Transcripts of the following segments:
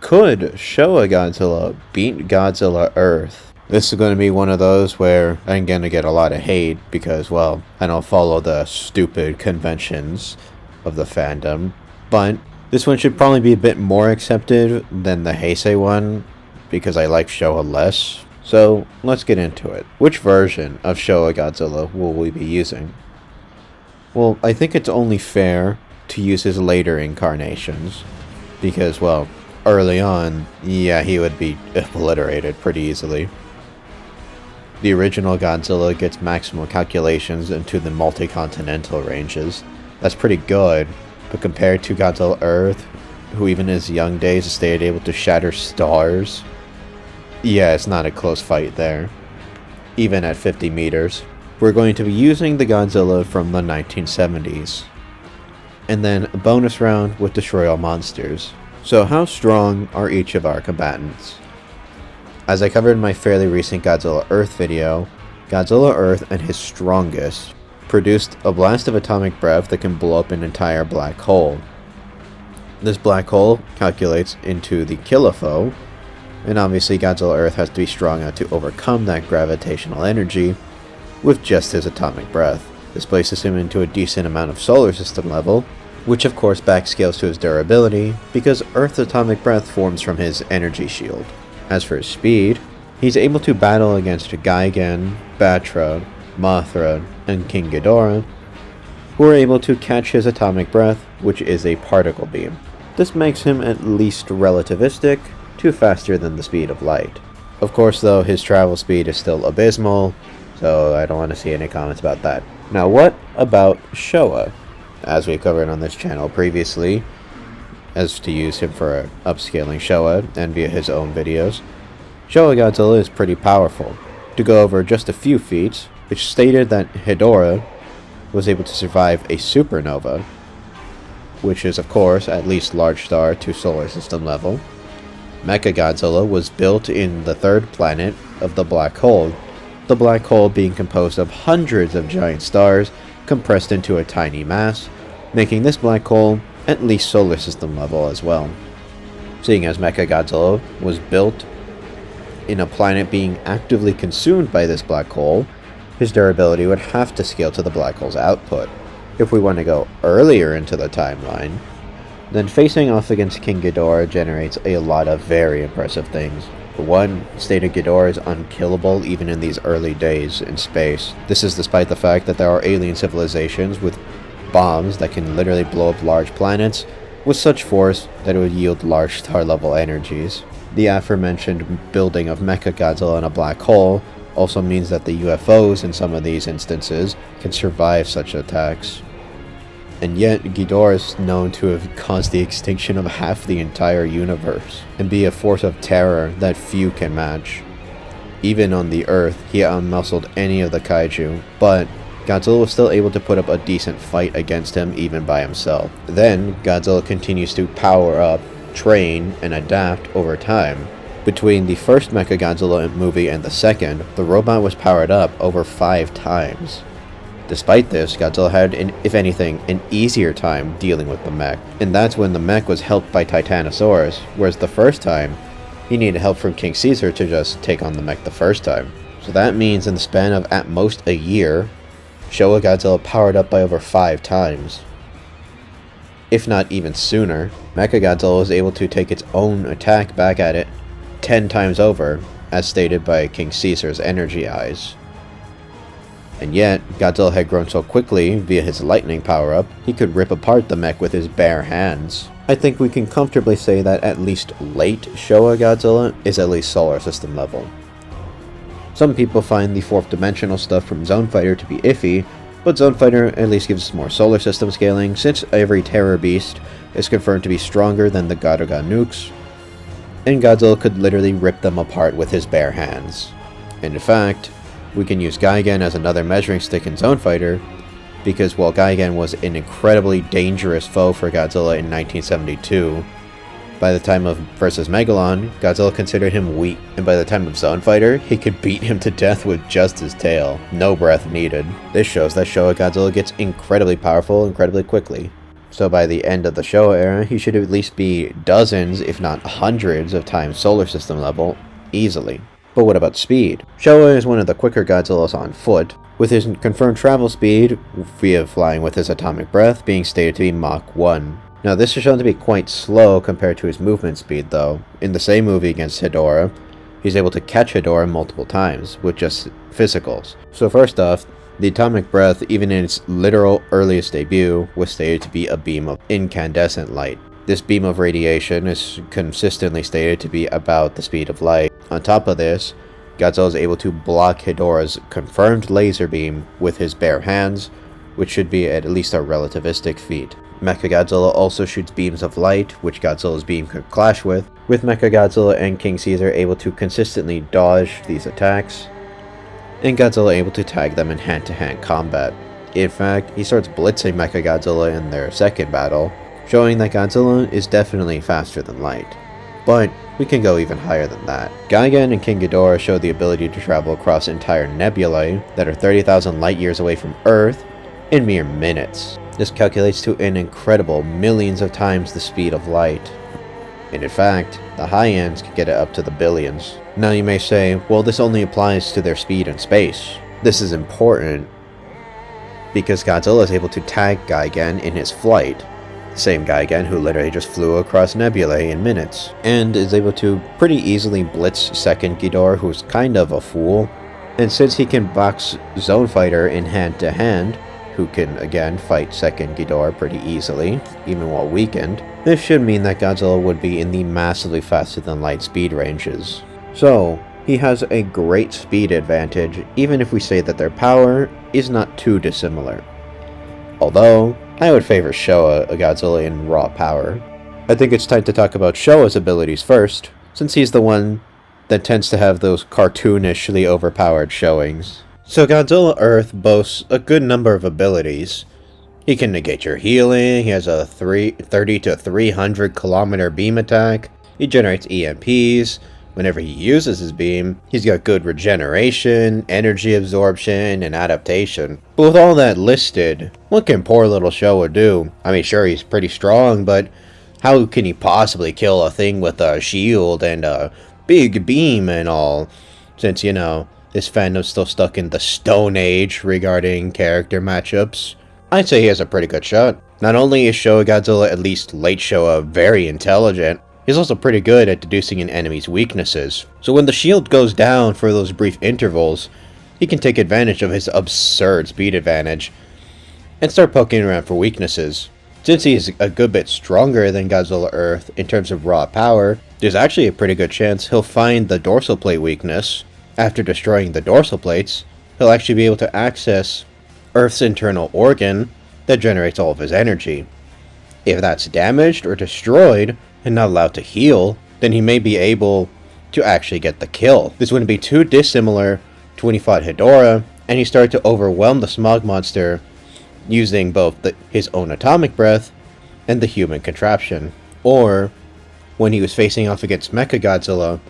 Could Showa Godzilla beat Godzilla Earth? This is going to be one of those where I'm going to get a lot of hate because, well, I don't follow the stupid conventions of the fandom. But this one should probably be a bit more accepted than the Heisei one because I like Showa less. So let's get into it. Which version of Showa Godzilla will we be using? Well, I think it's only fair to use his later incarnations because, well, early on, yeah, he would be obliterated pretty easily. The original Godzilla gets maximal calculations into the multi-continental ranges. That's pretty good, but compared to Godzilla Earth, who even in his young days stayed able to shatter stars, yeah, it's not a close fight there, even at 50 meters. We're going to be using the Godzilla from the 1970s, and then a bonus round with Destroy All Monsters. So how strong are each of our combatants? As I covered in my fairly recent Godzilla Earth video, Godzilla Earth and his strongest produced a blast of atomic breath that can blow up an entire black hole. This black hole calculates into the kilofoe, and obviously Godzilla Earth has to be strong enough to overcome that gravitational energy with just his atomic breath. This places him into a decent amount of solar system level, which of course backscales to his durability, because Earth's atomic breath forms from his energy shield. As for his speed, he's able to battle against Gigan, Batra, Mothra, and King Ghidorah, who are able to catch his atomic breath, which is a particle beam. This makes him at least relativistic to faster than the speed of light. Of course though, his travel speed is still abysmal, so I don't want to see any comments about that. Now what about Showa? As we covered on this channel previously, as to use him for upscaling Showa and via his own videos, Showa Godzilla is pretty powerful. To go over just a few feats, which stated that Ghidorah was able to survive a supernova, which is of course at least large star to solar system level. Mechagodzilla was built in the third planet of the black hole, the black hole being composed of hundreds of giant stars compressed into a tiny mass, making this black hole at least solar system level as well. Seeing as Mechagodzilla was built in a planet being actively consumed by this black hole, his durability would have to scale to the black hole's output. If we want to go earlier into the timeline, then facing off against King Ghidorah generates a lot of very impressive things. For one, State of Ghidorah is unkillable even in these early days in space. This is despite the fact that there are alien civilizations with bombs that can literally blow up large planets with such force that it would yield large star level energies. The aforementioned building of Mechagodzilla in a black hole also means that the UFOs in some of these instances can survive such attacks. And yet, Ghidorah is known to have caused the extinction of half the entire universe, and be a force of terror that few can match. Even on the Earth, he outmuscled any of the Kaiju, but Godzilla was still able to put up a decent fight against him even by himself. Then, Godzilla continues to power up, train, and adapt over time. Between the first Mechagodzilla movie and the second, the robot was powered up over 5 times. Despite this, Godzilla had, if anything, an easier time dealing with the mech, and that's when the mech was helped by Titanosaurus, whereas the first time, he needed help from King Caesar to just take on the mech the first time. So that means in the span of at most a year, Showa Godzilla powered up by over 5 times. If not even sooner, Mechagodzilla was able to take its own attack back at it 10 times over, as stated by King Caesar's energy eyes. And yet, Godzilla had grown so quickly via his lightning power-up, he could rip apart the mech with his bare hands. I think we can comfortably say that at least late Showa Godzilla is at least solar system level. Some people find the 4th dimensional stuff from Zone Fighter to be iffy, but Zone Fighter at least gives us more solar system scaling, since every Terror Beast is confirmed to be stronger than the Garuga nukes, and Godzilla could literally rip them apart with his bare hands. And in fact, we can use Gigan as another measuring stick in Zone Fighter, because while Gigan was an incredibly dangerous foe for Godzilla in 1972, by the time of vs. Megalon, Godzilla considered him weak, and by the time of Zone Fighter, he could beat him to death with just his tail. No breath needed. This shows that Showa Godzilla gets incredibly powerful incredibly quickly. So by the end of the Showa era, he should at least be dozens, if not hundreds, of times solar system level, easily. But what about speed? Showa is one of the quicker Godzillas on foot, with his confirmed travel speed, via flying with his atomic breath, being stated to be Mach 1. Now this is shown to be quite slow compared to his movement speed though. In the same movie against Hedorah, he's able to catch Hedorah multiple times, with just physicals. So first off, the atomic breath, even in its literal earliest debut, was stated to be a beam of incandescent light. This beam of radiation is consistently stated to be about the speed of light. On top of this, Godzilla is able to block Hedorah's confirmed laser beam with his bare hands, which should be at least a relativistic feat. Mechagodzilla also shoots beams of light, which Godzilla's beam could clash with Mechagodzilla and King Caesar able to consistently dodge these attacks, and Godzilla able to tag them in hand-to-hand combat. In fact, he starts blitzing Mechagodzilla in their second battle, showing that Godzilla is definitely faster than light. But we can go even higher than that. Gigan and King Ghidorah show the ability to travel across entire nebulae that are 30,000 light years away from Earth in mere minutes. This calculates to an incredible millions of times the speed of light. And in fact, the high ends can get it up to the billions. Now you may say, well, this only applies to their speed in space. This is important because Godzilla is able to tag Gigan in his flight. The same Gigan who literally just flew across nebulae in minutes, and is able to pretty easily blitz second Ghidorah, who's kind of a fool. And since he can box Zone Fighter in hand-to-hand, who can again fight second Ghidorah pretty easily, even while weakened, this should mean that Godzilla would be in the massively faster than light speed ranges. So, he has a great speed advantage, even if we say that their power is not too dissimilar. Although, I would favor Showa Godzilla in raw power. I think it's time to talk about Showa's abilities first, since he's the one that tends to have those cartoonishly overpowered showings. So Godzilla Earth boasts a good number of abilities. He can negate your healing, he has a 30 to 300 kilometer beam attack, he generates EMPs. Whenever he uses his beam, he's got good regeneration, energy absorption, and adaptation. But with all that listed, what can poor little Showa do? I mean, sure, he's pretty strong, but how can he possibly kill a thing with a shield and a big beam and all? Since, you know, this fandom's still stuck in the Stone Age regarding character matchups. I'd say he has a pretty good shot. Not only is Showa Godzilla, at least late Showa, very intelligent, he's also pretty good at deducing an enemy's weaknesses. So when the shield goes down for those brief intervals, he can take advantage of his absurd speed advantage and start poking around for weaknesses. Since he is a good bit stronger than Godzilla Earth in terms of raw power, there's actually a pretty good chance he'll find the dorsal plate weakness. After destroying the dorsal plates, he'll actually be able to access Earth's internal organ that generates all of his energy. If that's damaged or destroyed, and not allowed to heal, then he may be able to actually get the kill. This wouldn't be too dissimilar to when he fought Hedorah, and he started to overwhelm the smog monster using both his own atomic breath and the human contraption. Or when he was facing off against Mechagodzilla,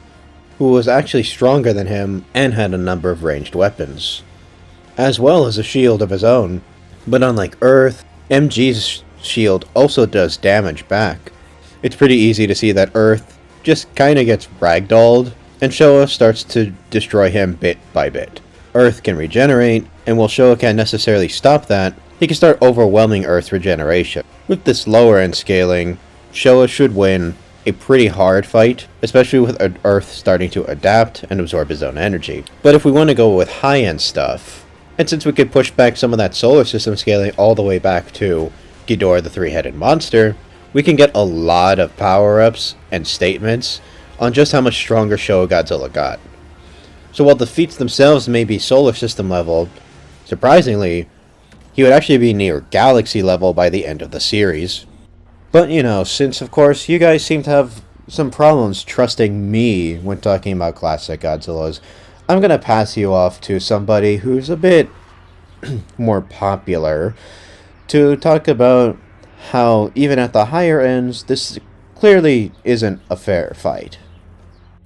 who was actually stronger than him and had a number of ranged weapons, as well as a shield of his own. But unlike Earth, MG's shield also does damage back. It's pretty easy to see that Earth just kinda gets ragdolled, and Showa starts to destroy him bit by bit. Earth can regenerate, and while Showa can't necessarily stop that, he can start overwhelming Earth's regeneration. With this lower end scaling, Showa should win a pretty hard fight, especially with Earth starting to adapt and absorb his own energy. But if we want to go with high end stuff, and since we could push back some of that solar system scaling all the way back to Ghidorah the three-headed monster, we can get a lot of power-ups and statements on just how much stronger Showa Godzilla got. So while the feats themselves may be solar system level, surprisingly, he would actually be near galaxy level by the end of the series. But you know, since of course you guys seem to have some problems trusting me when talking about classic Godzillas, I'm gonna pass you off to somebody who's a bit more popular to talk about how, even at the higher ends, this clearly isn't a fair fight.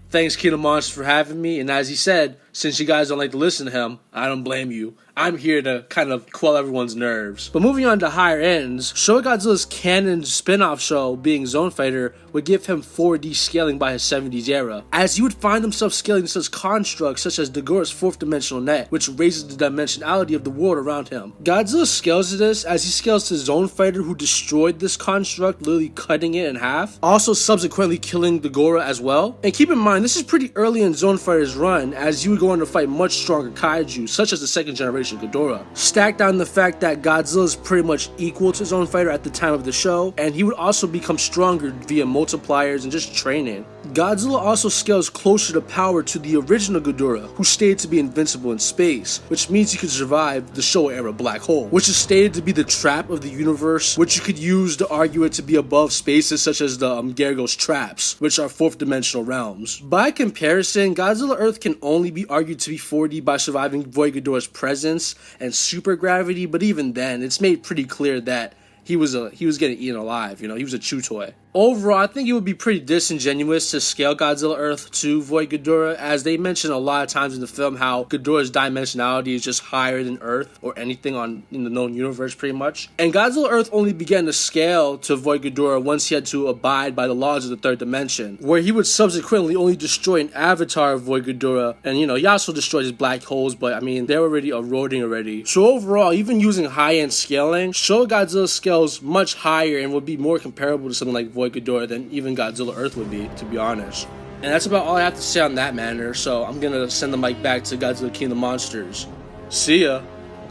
Thanks, Kingdom Monsters, for having me, and as he said, since you guys don't like to listen to him, I don't blame you. I'm here to kind of quell everyone's nerves. But moving on to higher ends, Showa Godzilla's canon spin-off show, being Zone Fighter, would give him 4D scaling by his 70s era, as he would find himself scaling such constructs such as Godzira's fourth dimensional net, which raises the dimensionality of the world around him. Godzilla scales to this as he scales to Zone Fighter, who destroyed this construct, literally cutting it in half, also subsequently killing Gojira as well. And keep in mind, this is pretty early in Zone Fighter's run, as he would go on to fight much stronger kaiju, such as the second generation Ghidorah. Stacked on the fact that Godzilla is pretty much equal to Zone Fighter at the time of the show, and he would also become stronger via multipliers and just training. Godzilla also scales closer to power to the original Ghidorah, who stated to be invincible in space, which means he could survive the Showa era black hole, which is stated to be the trap of the universe, which you could use to argue it to be above spaces such as the Gargo's traps, which are fourth dimensional realms. By comparison, Godzilla Earth can only be argued to be 4D by surviving Void Ghidorah's presence and super gravity, but even then, it's made pretty clear that he was getting eaten alive, he was a chew toy. Overall, I think it would be pretty disingenuous to scale Godzilla Earth to Void Ghidorah, as they mention a lot of times in the film how Ghidorah's dimensionality is just higher than Earth or anything in the known universe pretty much. And Godzilla Earth only began to scale to Void Ghidorah once he had to abide by the laws of the third dimension, where he would subsequently only destroy an avatar of Void Ghidorah, and he also destroyed his black holes, but I mean, they're already eroding already. So overall, even using high-end scaling, Showa Godzilla scales much higher and would be more comparable to something like Void Ghidorah than even Godzilla Earth would be, to be honest. And that's about all I have to say on that matter, so I'm gonna send the mic back to Godzilla King of the Monsters. See ya!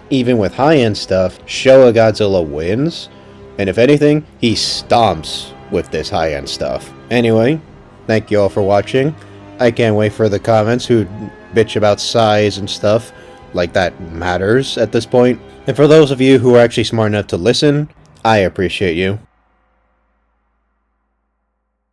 Even with high-end stuff, Showa Godzilla wins, and if anything, he stomps with this high-end stuff. Anyway, thank you all for watching. I can't wait for the comments who bitch about size and stuff, like that matters at this point. And for those of you who are actually smart enough to listen, I appreciate you.